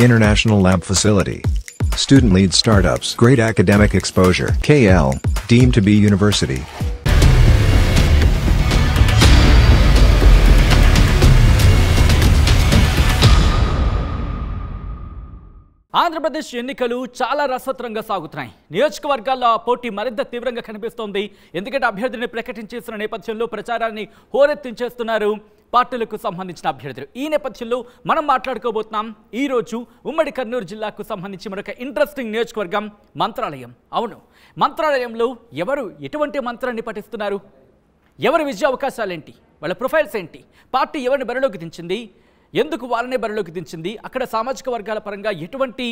International lab facility. Student lead startups. Great academic exposure. KL, deemed to be university. Andhra Pradesh ఎన్నికలు చాలా రసవత్తరంగా సాగుతున్నాయి. నియోజకవర్గాల్లో పోటీ మరింత తీవ్రంగా కనిపిస్తోంది. ఎందుకంటే అభ్యర్థిని ప్రకటించేసిన నేపథ్యంలో ప్రచారాన్ని హోరెత్తించేస్తున్నారు పార్టీలకు సంబంధించిన అభ్యర్థులు. ఈ నేపథ్యంలో మనం మాట్లాడుకోబోతున్నాం ఈ రోజు ఉమ్మడి కర్నూలు జిల్లాకు సంబంధించి మరొక ఇంట్రెస్టింగ్ నియోజకవర్గం మంత్రాలయం. అవును, మంత్రాలయంలో ఎవరు ఎటువంటి మంత్రాన్ని పఠిస్తున్నారు, ఎవరి విజయ అవకాశాలు ఏంటి, వాళ్ళ ప్రొఫైల్స్ ఏంటి, పార్టీ ఎవరిని బరిలోకి దించింది, ఎందుకు వాళ్ళనే బరిలోకి దించింది, అక్కడ సామాజిక వర్గాల పరంగా ఎటువంటి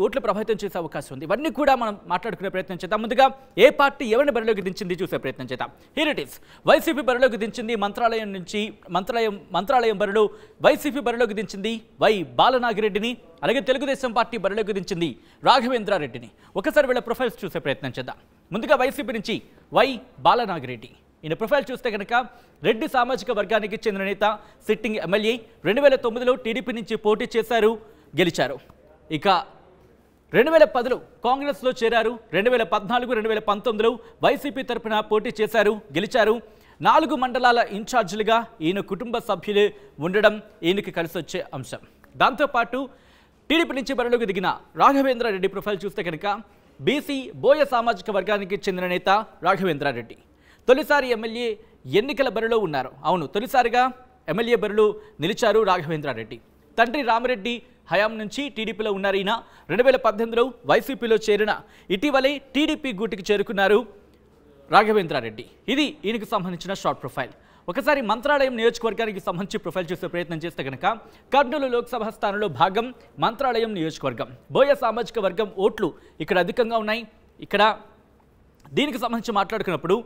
ఓట్లు ప్రభావితం చేసే అవకాశం ఉంది, ఇవన్నీ కూడా మనం మాట్లాడుకునే ప్రయత్నం చేద్దాం. ముందుగా ఏ పార్టీ ఎవరిని బరిలోకి దించింది చూసే ప్రయత్నం చేద్దాం. Here it is. వైసీపీ బరిలోకి దించింది మంత్రాలయం నుంచి. మంత్రాలయం బరిలో వైసీపీ బరిలోకి దించింది వై బాలనాగిరెడ్డిని. అలాగే తెలుగుదేశం పార్టీ బరిలోకి దించింది రాఘవేంద్రారెడ్డిని. ఒకసారి వీళ్ళ ప్రొఫైల్స్ చూసే ప్రయత్నం చేద్దాం. ముందుగా వైసీపీ నుంచి వై బాలనాగిరెడ్డి. ఈయన ప్రొఫైల్ చూస్తే కనుక రెడ్డి సామాజిక వర్గానికి చెందిన నేత, సిట్టింగ్ ఎమ్మెల్యే. 2009లో టీడీపీ నుంచి పోటీ చేశారు, గెలిచారు. ఇక 2010లో కాంగ్రెస్లో చేరారు. 2014, 2019లో వైసీపీ తరఫున పోటీ చేశారు, గెలిచారు. 4 మండలాల ఇన్ఛార్జీలుగా ఈయన కుటుంబ సభ్యులు ఉండడం ఈయనకి కలిసి వచ్చే అంశం. దాంతోపాటు టీడీపీ నుంచి బరిలోకి దిగిన రాఘవేంద్రారెడ్డి ప్రొఫైల్ చూస్తే కనుక బీసీ బోయ సామాజిక వర్గానికి చెందిన నేత రాఘవేంద్రారెడ్డి. తొలిసారి ఎమ్మెల్యే ఎన్నికల బరిలో ఉన్నారు. అవును, తొలిసారిగా ఎమ్మెల్యే బరిలో నిలిచారు రాఘవేంద్రారెడ్డి. తండ్రి రామిరెడ్డి హయాం నుంచి టీడీపీలో ఉన్నారు ఈయన. 2018లో వైసీపీలో చేరిన ఇటీవలే టీడీపీ గూటికి చేరుకున్నారు రాఘవేంద్రారెడ్డి. ఇది ఈయనకు సంబంధించిన షార్ట్ ప్రొఫైల్. ఒకసారి మంత్రాలయం నియోజకవర్గానికి సంబంధించి ప్రొఫైల్ చూసే ప్రయత్నం చేస్తే కనుక కర్నూలు లోక్సభ స్థానంలో భాగం మంత్రాలయం నియోజకవర్గం. బోయ సామాజిక వర్గం ఓట్లు ఇక్కడ అధికంగా ఉన్నాయి. ఇక్కడ దీనికి సంబంధించి మాట్లాడుకున్నప్పుడు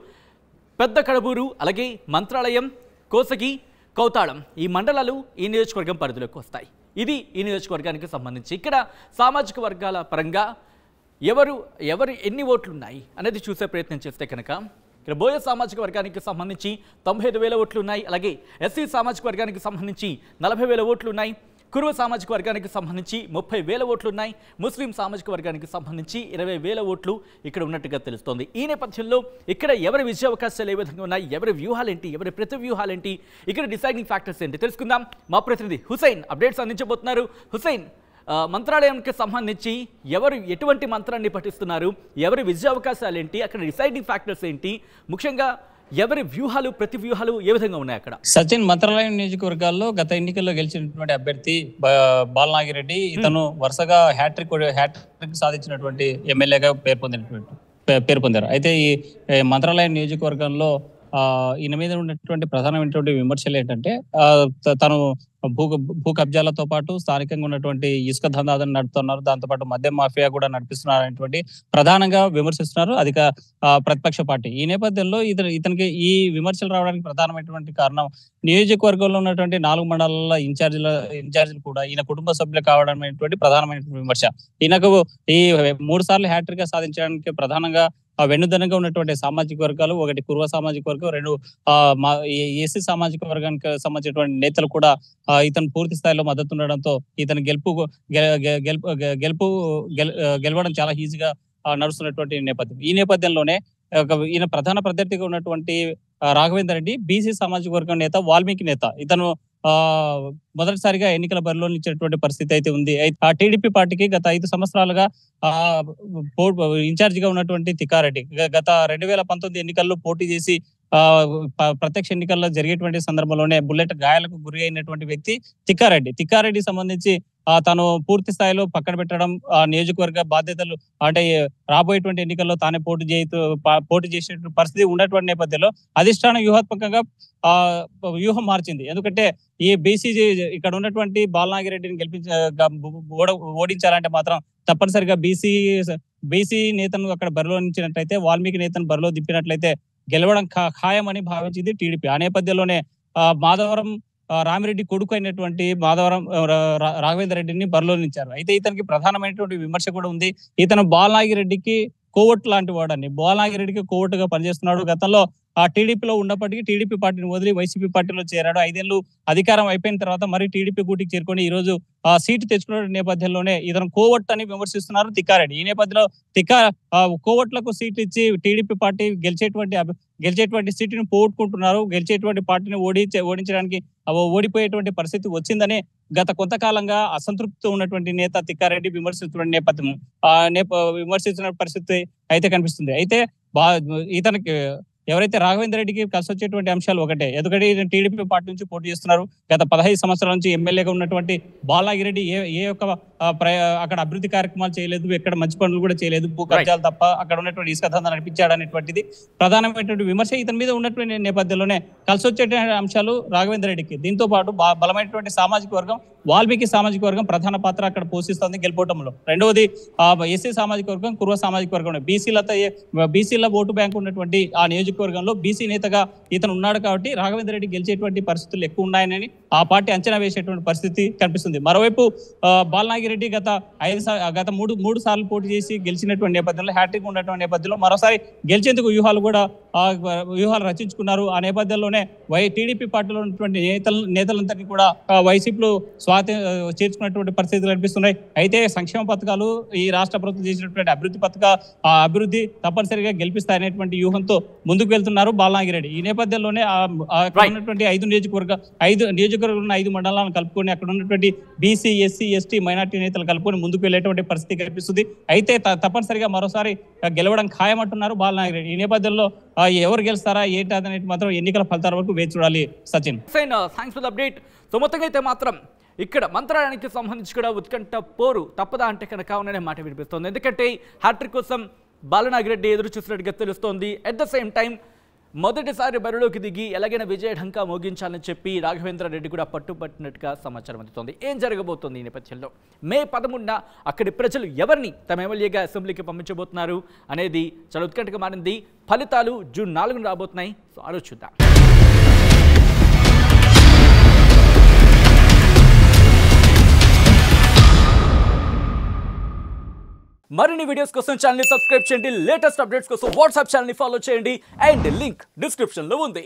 పెద్ద కడబూరు, అలాగే మంత్రాలయం, కోసగి, కౌతాళం ఈ మండలాలు ఈ నియోజకవర్గం పరిధిలోకి వస్తాయి. ఇది ఈ నియోజకవర్గానికి సంబంధించి. ఇక్కడ సామాజిక వర్గాల పరంగా ఎవరు ఎన్ని ఓట్లు ఉన్నాయి అనేది చూసే ప్రయత్నం చేస్తే కనుక ఇక్కడ బోయ సామాజిక వర్గానికి సంబంధించి 95,000 ఓట్లు ఉన్నాయి. అలాగే ఎస్సీ సామాజిక వర్గానికి సంబంధించి 40,000 ఓట్లు ఉన్నాయి. కురువ సామాజిక వర్గానికి సంబంధించి 30,000 ఓట్లు ఉన్నాయి. ముస్లిం సామాజిక వర్గానికి సంబంధించి 20,000 ఓట్లు ఇక్కడ ఉన్నట్టుగా తెలుస్తోంది. ఈ నేపథ్యంలో ఇక్కడ ఎవరి విజయ అవకాశాలు ఏ విధంగా ఉన్నాయి, ఎవరి వ్యూహాలేంటి, ఎవరి ప్రతి వ్యూహాలేంటి, ఇక్కడ డిసైడింగ్ ఫ్యాక్టర్స్ ఏంటి తెలుసుకుందాం. మా ప్రతినిధి హుసైన్ అప్డేట్స్ అందించబోతున్నారు. హుసైన్, మంత్రాలయానికి సంబంధించి ఎవరు ఎటువంటి మంత్రాన్ని పఠిస్తున్నారు, ఎవరి విజయ అవకాశాలు ఏంటి, అక్కడ డిసైడింగ్ ఫ్యాక్టర్స్ ఏంటి, ముఖ్యంగా ఎవరి వ్యూహాలు ప్రతి వ్యూహాలు ఏ విధంగా ఉన్నాయి అక్కడ? సచిన్, మంత్రాలయం నియోజకవర్గాల్లో గత ఎన్నికల్లో గెలిచినటువంటి అభ్యర్థి బాలనాగిరెడ్డి. ఇతను వరుసగా హ్యాట్రిక్ సాధించినటువంటి ఎమ్మెల్యేగా పేరు పొందారు. అయితే ఈ మంత్రాలయం నియోజకవర్గంలో ఈయన మీద ఉన్నటువంటి ప్రధానమైనటువంటి విమర్శలు ఏంటంటే తను భూ కబ్జాలతో పాటు స్థానికంగా ఉన్నటువంటి ఇసుక దందాలను నడుపుతున్నారు, దాంతోపాటు మద్యం మాఫియా కూడా నడిపిస్తున్నారు అనేటువంటి ప్రధానంగా విమర్శిస్తున్నారు అధిక ప్రతిపక్ష పార్టీ. ఈ నేపథ్యంలో ఇతనికి ఈ విమర్శలు రావడానికి ప్రధానమైనటువంటి కారణం నియోజకవర్గంలో ఉన్నటువంటి 4 మండలాల ఇన్ఛార్జీలు కూడా ఈయన కుటుంబ సభ్యులు కావడం అనేటువంటి ప్రధానమైనటువంటి విమర్శ. ఈయనకు ఈ 3 సార్లు హ్యాట్రిక్ గా సాధించడానికి ప్రధానంగా వెన్నుదన్నుగా ఉన్నటువంటి సామాజిక వర్గాలు, ఒకటి కుర్వ సామాజిక వర్గం, 2 ఎస్సీ సామాజిక వర్గానికి సంబంధించినటువంటి నేతలు కూడా ఇతను పూర్తి స్థాయిలో మద్దతు ఉండడంతో ఇతను గెలవడం చాలా ఈజీగా నడుస్తున్నటువంటి నేపథ్యం. ఈ నేపథ్యంలోనే ఈయన ప్రధాన ప్రత్యర్థిగా ఉన్నటువంటి రాఘవేంద్ర రెడ్డి బీసీ సామాజిక వర్గం నేత, వాల్మీకి నేత. ఇతను మొదటిసారిగా ఎన్నికల బరిలో నిలిచినటువంటి పరిస్థితి అయితే ఉంది. ఆ టీడీపీ పార్టీకి గత 5 సంవత్సరాలుగా ఇన్ఛార్జిగా ఉన్నటువంటి తిక్కారెడ్డి గత 2019 ఎన్నికల్లో పోటీ చేసి ప్రత్యక్ష ఎన్నికల్లో జరిగేటువంటి సందర్భంలోనే బుల్లెట్ గాయాలకు గురి అయినటువంటి వ్యక్తి తిక్కారెడ్డి సంబంధించి తాను పూర్తి స్థాయిలో పక్కన పెట్టడం, నియోజకవర్గ బాధ్యతలు అంటే రాబోయేటువంటి ఎన్నికల్లో తానే పోటీ చేసే పరిస్థితి ఉన్నటువంటి నేపథ్యంలో అధిష్టానం వ్యూహాత్మకంగా వ్యూహం మార్చింది. ఎందుకంటే ఈ బీసీ ఇక్కడ ఉన్నటువంటి బాలనాగిరెడ్డిని ఓడించాలంటే మాత్రం తప్పనిసరిగా బీసీ నేతను అక్కడ బరిలో నిలిచినట్లయితే, వాల్మీకి నేతను బరిలో దింపినట్లయితే గెలవడం ఖాయమని భావించింది టీడీపీ. ఆ నేపథ్యంలోనే మాధవరం రామిరెడ్డి కొడుకు అయినటువంటి మాధవరం రాఘవేంద్ర రెడ్డిని బరిలో నిలిచారు. అయితే ఇతనికి ప్రధానమైనటువంటి విమర్శ కూడా ఉంది. ఇతను బాలనాగిరెడ్డికి కోవట్ లాంటి వాడని, బాలనాగిరెడ్డికి కోవట్టుగా పనిచేస్తున్నాడు. గతంలో టీడీపీలో ఉన్నప్పటికీ టీడీపీ పార్టీని వదిలి వైసీపీ పార్టీలో చేరాడు. 5 ఏళ్ళు అధికారం అయిపోయిన తర్వాత మరి టీడీపీ గూటికి చేరుకొని ఈ రోజు సీటు తెచ్చుకున్న నేపథ్యంలోనే ఇతను కోవట్ అని విమర్శిస్తున్నారు తిక్కారెడ్డి. ఈ నేపథ్యంలో కోవట్లకు సీట్లు ఇచ్చి టీడీపీ పార్టీ గెలిచేటువంటి సీటుని పోగొట్టుకుంటున్నారు. గెలిచేటువంటి పార్టీని ఓడించడానికి ఓడిపోయేటువంటి పరిస్థితి వచ్చిందని గత కొంతకాలంగా అసంతృప్తితో ఉన్నటువంటి నేత తిక్కారెడ్డి విమర్శిస్తున్న పరిస్థితి అయితే కనిపిస్తుంది. అయితే ఇతనికి ఎవరైతే రాఘవేంద్ర రెడ్డికి కలిసి వచ్చేటువంటి అంశాలు ఒకటే. ఎందుకంటే టీడీపీ పార్టీ నుంచి పోటీ చేస్తున్నారు. గత 15 సంవత్సరాల నుంచి ఎమ్మెల్యేగా ఉన్నటువంటి బాలనాగిరెడ్డి ఏ యొక్క అక్కడ అభివృద్ధి కార్యక్రమాలు చేయలేదు, ఎక్కడ మంచి పనులు కూడా చేయలేదు, భూ కబ్జాలు తప్ప అక్కడ ఉన్నటువంటి ఇసుక దందా నడిపించాడు అనేటువంటిది ప్రధానమైనటువంటి విమర్శ ఇతని మీద ఉన్నటువంటి నేపథ్యంలోనే కలిసి వచ్చేటువంటి అంశాలు రాఘవేంద్ర రెడ్డికి. దీంతో పాటు బలమైనటువంటి సామాజిక వర్గం వాల్మీకి సామాజిక వర్గం ప్రధాన పాత్ర అక్కడ పోషిస్తుంది గెలుపోవటంలో. రెండవది ఎస్సీ సామాజిక వర్గం, కుర్వ సామాజిక వర్గం, బీసీల ఓటు బ్యాంక్ ఉన్నటువంటి ఆ నియోజకవర్గంలో బీసీ నేతగా ఇతను ఉన్నాడు కాబట్టి రాఘవేంద్ర రెడ్డి గెలిచేటువంటి పరిస్థితులు ఎక్కువ ఉన్నాయని ఆ పార్టీ అంచనా వేసేటువంటి పరిస్థితి కనిపిస్తుంది. మరోవైపు బాలనాగిరెడ్డి గత మూడు సార్లు పోటీ చేసి గెలిచినటువంటి నేపథ్యంలో హ్యాట్రిక్ ఉన్నటువంటి నేపథ్యంలో మరోసారి గెలిచేందుకు వ్యూహాలు రచించుకున్నారు. ఆ నేపథ్యంలోనే టీడీపీ పార్టీలో ఉన్నటువంటి నేతలందరినీ కూడా వైసీపీలో చేర్చుకున్నటువంటి పరిస్థితులు కనిపిస్తున్నాయి. అయితే సంక్షేమ పథకాలు ఈ రాష్ట్ర ప్రభుత్వం చేసినటువంటి అభివృద్ధి తప్పనిసరిగా గెలిపిస్తాయనేటువంటి వ్యూహంతో ముందుకు వెళ్తున్నారు బాలనాగిరెడ్డి. ఈ నేపథ్యంలోనే ఉన్నటువంటి 5 నియోజకవర్గంలో ఉన్న 5 మండలాలను కలుపుకొని అక్కడ ఉన్నటువంటి బీసీ, ఎస్సీ, ఎస్టీ, మైనార్టీ నేతలు కలుపుకొని ముందుకు వెళ్ళేటువంటి పరిస్థితి కనిపిస్తుంది. అయితే తప్పనిసరిగా మరోసారి గెలవడం ఖాయమంటున్నారు బాలనాగిరెడ్డి. ఈ నేపథ్యంలో ఎవరు గెలుస్తారా ఏంటి అనేది మాత్రం ఎన్నికల ఫలితాల వరకు వేచి చూడాలి. Sachin, thanks for the update. So మొత్తంగా అయితే మాత్రం ఇక్కడ మంత్రాలయానికి సంబంధించి కూడా ఉత్కంఠ పోరు తప్పదా అంటే కనుక అవుననే మాట వినిపిస్తోంది. ఎందుకంటే హ్యాట్రిక్ కోసం బాలనాగిరెడ్డి ఎదురు చూసినట్టుగా తెలుస్తోంది. అట్ ద సేమ్ టైం మొదటిసారి బరిలోకి దిగి ఎలాగైనా విజయ ఢంకా మోగించాలని చెప్పి రాఘవేంద్ర రెడ్డి కూడా పట్టుబట్టినట్టుగా సమాచారం అందుతోంది. ఏం జరగబోతోంది ఈ నేపథ్యంలో? మే 13న అక్కడి ప్రజలు ఎవరిని తమ ఎమ్మెల్యేగా అసెంబ్లీకి పంపించబోతున్నారు అనేది చాలా ఉత్కంఠగా మారింది. ఫలితాలు జూన్ 4న రాబోతున్నాయి. సో ఆలోచిద్దాం. మరిన్ని వీడియోస్ కోసం ఛానల్ ని సబ్స్క్రైబ్ చేయండి. లేటెస్ట్ అప్డేట్స్ కోసం వాట్సాప్ ఛానల్ ని ఫాలో చేయండి. అండ్ లింక్ డిస్క్రిప్షన్ లో ఉంది.